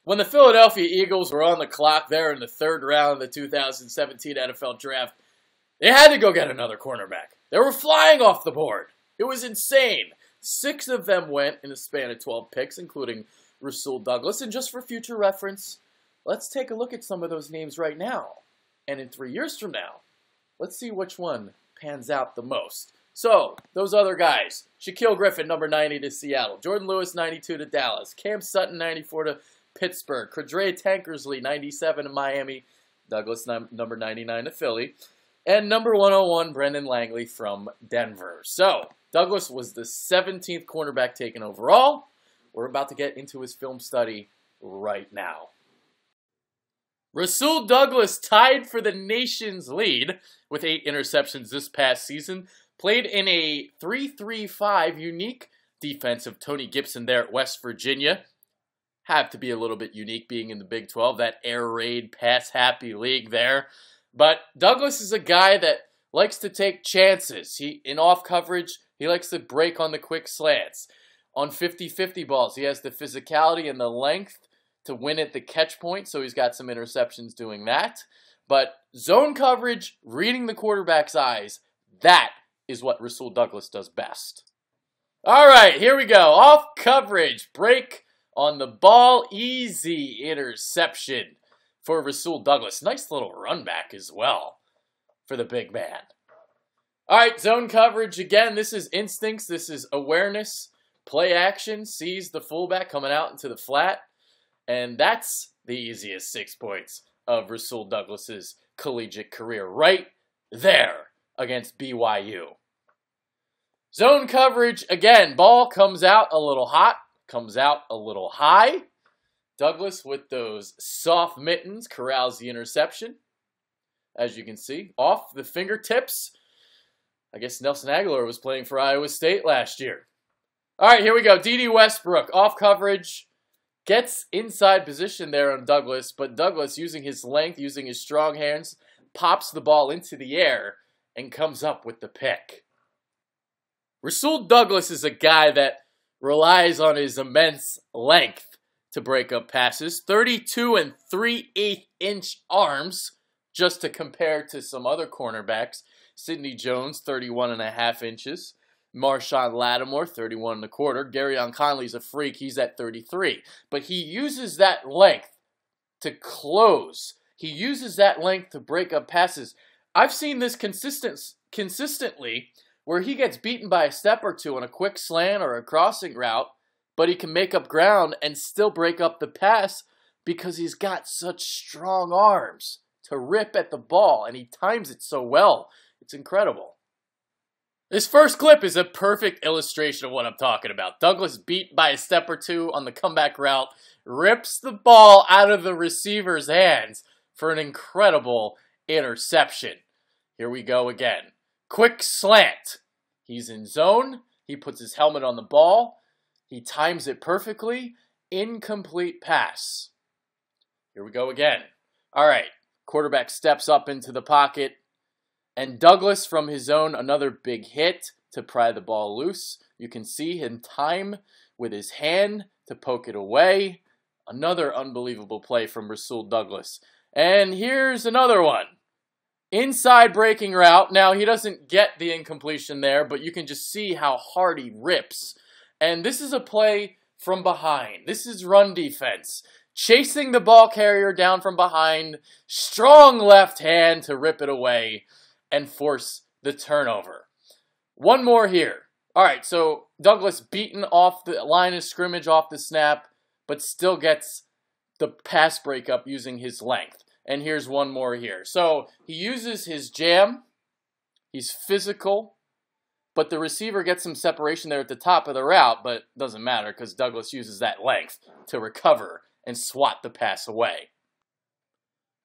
When the Philadelphia Eagles were on the clock there in the third round of the 2017 NFL Draft, they had to go get another cornerback. They were flying off the board. It was insane. 6 of them went in a span of 12 picks, including Rasul Douglas. And just for future reference, let's take a look at some of those names right now. And in 3 years from now, let's see which one pans out the most. So, those other guys. Shaquille Griffin, number 90 to Seattle. Jordan Lewis, 92 to Dallas. Cam Sutton, 94 to Pittsburgh. Credre Tankersley, 97 to Miami. Douglas, number 99 to Philly. And number 101, Brendan Langley from Denver. So, Douglas was the 17th cornerback taken overall. We're about to get into his film study right now. Rasul Douglas tied for the nation's lead with 8 interceptions this past season. Played in a 3-3-5 unique defense of Tony Gibson there at West Virginia. Have to be a little bit unique being in the Big 12, that air raid, pass-happy league there. But Douglas is a guy that likes to take chances. In off coverage, he likes to break on the quick slants. On 50-50 balls, he has the physicality and the length to win at the catch point, so he's got some interceptions doing that. But zone coverage, reading the quarterback's eyes, that is what Rasul Douglas does best. All right, here we go. Off coverage, break on the ball, easy interception for Rasul Douglas. Nice little run back as well for the big man. All right, zone coverage again. This is instincts. This is awareness. Play action, sees the fullback coming out into the flat. And that's the easiest 6 points of Rasul Douglas's collegiate career right there against BYU. Zone coverage, again, ball comes out a little hot, comes out a little high. Douglas with those soft mittens corrals the interception. As you can see, off the fingertips. I guess Nelson Aguilar was playing for Iowa State last year. All right, here we go. D.D. Westbrook, off coverage. Gets inside position there on Douglas, but Douglas, using his length, using his strong hands, pops the ball into the air and comes up with the pick. Rasul Douglas is a guy that relies on his immense length to break up passes. 32 3/8-inch arms, just to compare to some other cornerbacks. Sidney Jones, 31.5 inches. Marshawn Lattimore, 31 1/4. Garyon Conley's a freak. He's at 33. But he uses that length to close. He uses that length to break up passes. I've seen this consistently where he gets beaten by a step or two on a quick slant or a crossing route, but he can make up ground and still break up the pass because he's got such strong arms to rip at the ball, and he times it so well. It's incredible. This first clip is a perfect illustration of what I'm talking about. Douglas beat by a step or two on the comeback route, rips the ball out of the receiver's hands for an incredible interception. Here we go again. Quick slant. He's in zone. He puts his helmet on the ball. He times it perfectly. Incomplete pass. Here we go again. All right. Quarterback steps up into the pocket. And Douglas from his zone, another big hit to pry the ball loose. You can see him time with his hand to poke it away. Another unbelievable play from Rasul Douglas. And here's another one. Inside breaking route. Now, he doesn't get the incompletion there, but you can just see how hard he rips. And this is a play from behind. This is run defense. Chasing the ball carrier down from behind. Strong left hand to rip it away and force the turnover. One more here. All right, so Douglas beaten off the line of scrimmage, off the snap, but still gets the pass breakup using his length. And here's one more here. So he uses his jam. He's physical, but the receiver gets some separation there at the top of the route, but doesn't matter because Douglas uses that length to recover and swat the pass away.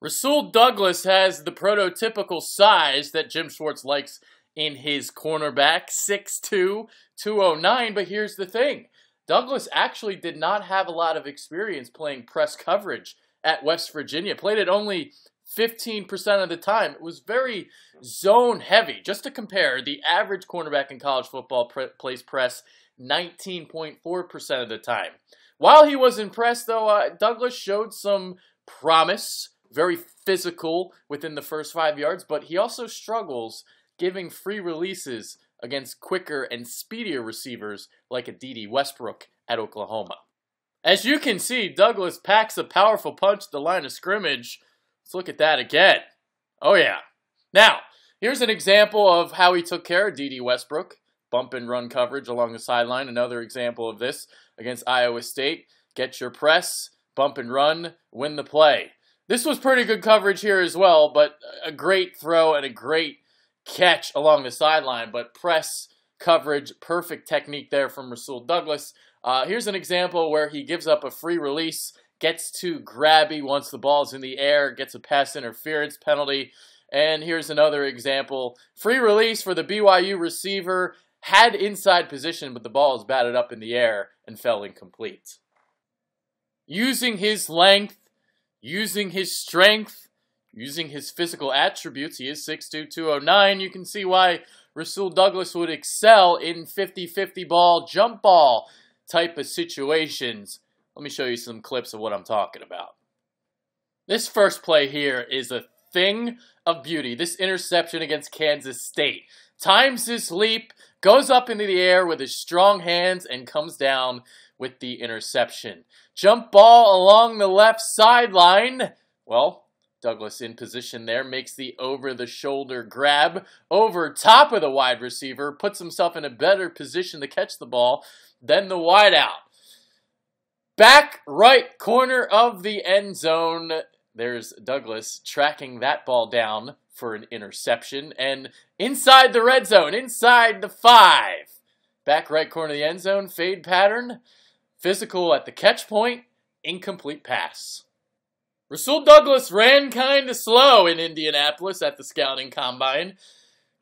Rasul Douglas has the prototypical size that Jim Schwartz likes in his cornerback, 6'2", 209, but here's the thing. Douglas actually did not have a lot of experience playing press coverage at West Virginia. Played it only 15% of the time. It was very zone heavy. Just to compare, the average cornerback in college football plays press 19.4% of the time. While he was impressed, though, Douglas showed some promise, very physical within the first 5 yards, but he also struggles giving free releases against quicker and speedier receivers like a D.D. Westbrook at Oklahoma. As you can see, Douglas packs a powerful punch at the line of scrimmage. Let's look at that again. Oh yeah. Now, here's an example of how he took care of D.D. Westbrook. Bump and run coverage along the sideline. Another example of this against Iowa State. Get your press, bump and run, win the play. This was pretty good coverage here as well, but a great throw and a great catch along the sideline. But press coverage, perfect technique there from Rasul Douglas. Here's an example where he gives up a free release, gets too grabby once the ball's in the air, gets a pass interference penalty. And here's another example. Free release for the BYU receiver, had inside position, but the ball is batted up in the air and fell incomplete. Using his length, using his strength, using his physical attributes, he is 6'2", 209, you can see why Rasul Douglas would excel in 50-50 ball, jump ball type of situations. Let me show you some clips of what I'm talking about. This first play here is a thing of beauty. This interception against Kansas State. Times his leap, goes up into the air with his strong hands, and comes down with the interception. Jump ball along the left sideline. Well, Douglas in position there, makes the over-the-shoulder grab over top of the wide receiver, puts himself in a better position to catch the ball than the wideout. Back right corner of the end zone. There's Douglas tracking that ball down for an interception. And inside the red zone, inside the 5. Back right corner of the end zone, fade pattern. Physical at the catch point, incomplete pass. Rasul Douglas ran kind of slow in Indianapolis at the scouting combine.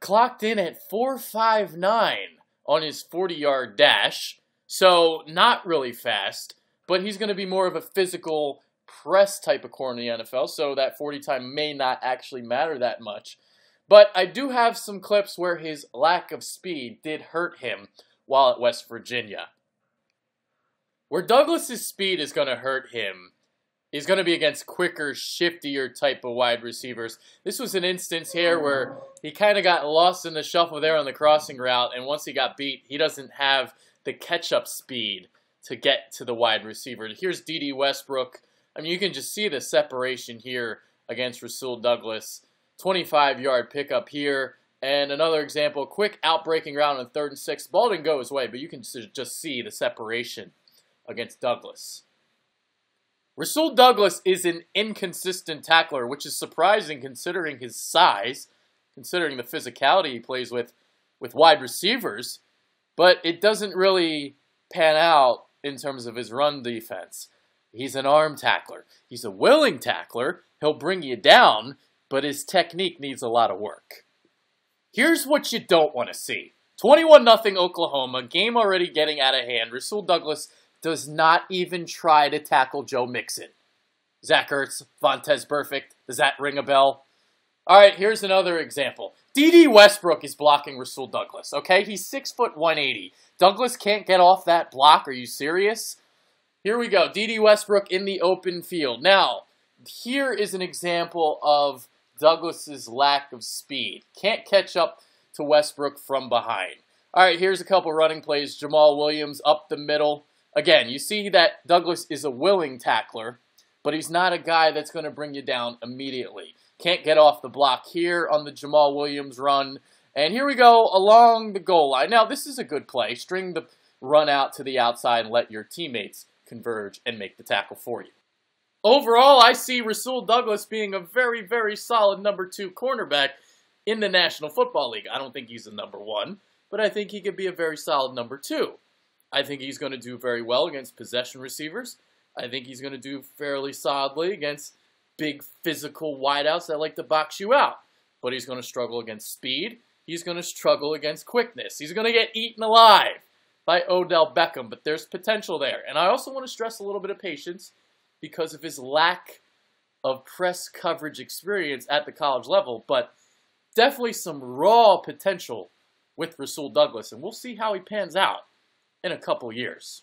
Clocked in at 4.59 on his 40-yard dash. So not really fast, but he's going to be more of a physical press type of corner in the NFL, so that 40 time may not actually matter that much. But I do have some clips where his lack of speed did hurt him while at West Virginia. Where Douglas's speed is going to hurt him is going to be against quicker, shiftier type of wide receivers. This was an instance here where he kind of got lost in the shuffle there on the crossing route, and once he got beat, he doesn't have the catch-up speed to get to the wide receiver. Here's D.D. Westbrook. I mean, you can just see the separation here against Rasul Douglas. 25-yard pickup here. And another example, quick out-breaking route on 3rd and 6. Ball didn't go his way, but you can just see the separation against Douglas. Rasul Douglas is an inconsistent tackler, which is surprising considering his size, considering the physicality he plays with wide receivers. But it doesn't really pan out in terms of his run defense. He's an arm tackler. He's a willing tackler. He'll bring you down, but his technique needs a lot of work. Here's what you don't want to see. 21-0 Oklahoma, game already getting out of hand. Rasul Douglas does not even try to tackle Joe Mixon. Zach Ertz, Vontaze Burfict, does that ring a bell? All right, here's another example. D.D. Westbrook is blocking Rasul Douglas, okay? He's 6 foot 180. Douglas can't get off that block. Are you serious? Here we go. D.D. Westbrook in the open field. Now, here is an example of Douglas's lack of speed. Can't catch up to Westbrook from behind. All right, here's a couple running plays. Jamal Williams up the middle. Again, you see that Douglas is a willing tackler, but he's not a guy that's going to bring you down immediately. Can't get off the block here on the Jamal Williams run. And here we go along the goal line. Now, this is a good play. String the run out to the outside and let your teammates converge and make the tackle for you. Overall, I see Rasul Douglas being a very, very solid number 2 cornerback in the National Football League. I don't think he's a number 1, but I think he could be a very solid number 2. I think he's going to do very well against possession receivers. I think he's going to do fairly solidly against big physical wideouts that like to box you out. But he's going to struggle against speed. He's going to struggle against quickness. He's going to get eaten alive by Odell Beckham, but there's potential there. And I also want to stress a little bit of patience because of his lack of press coverage experience at the college level, but definitely some raw potential with Rasul Douglas, and we'll see how he pans out in a couple years.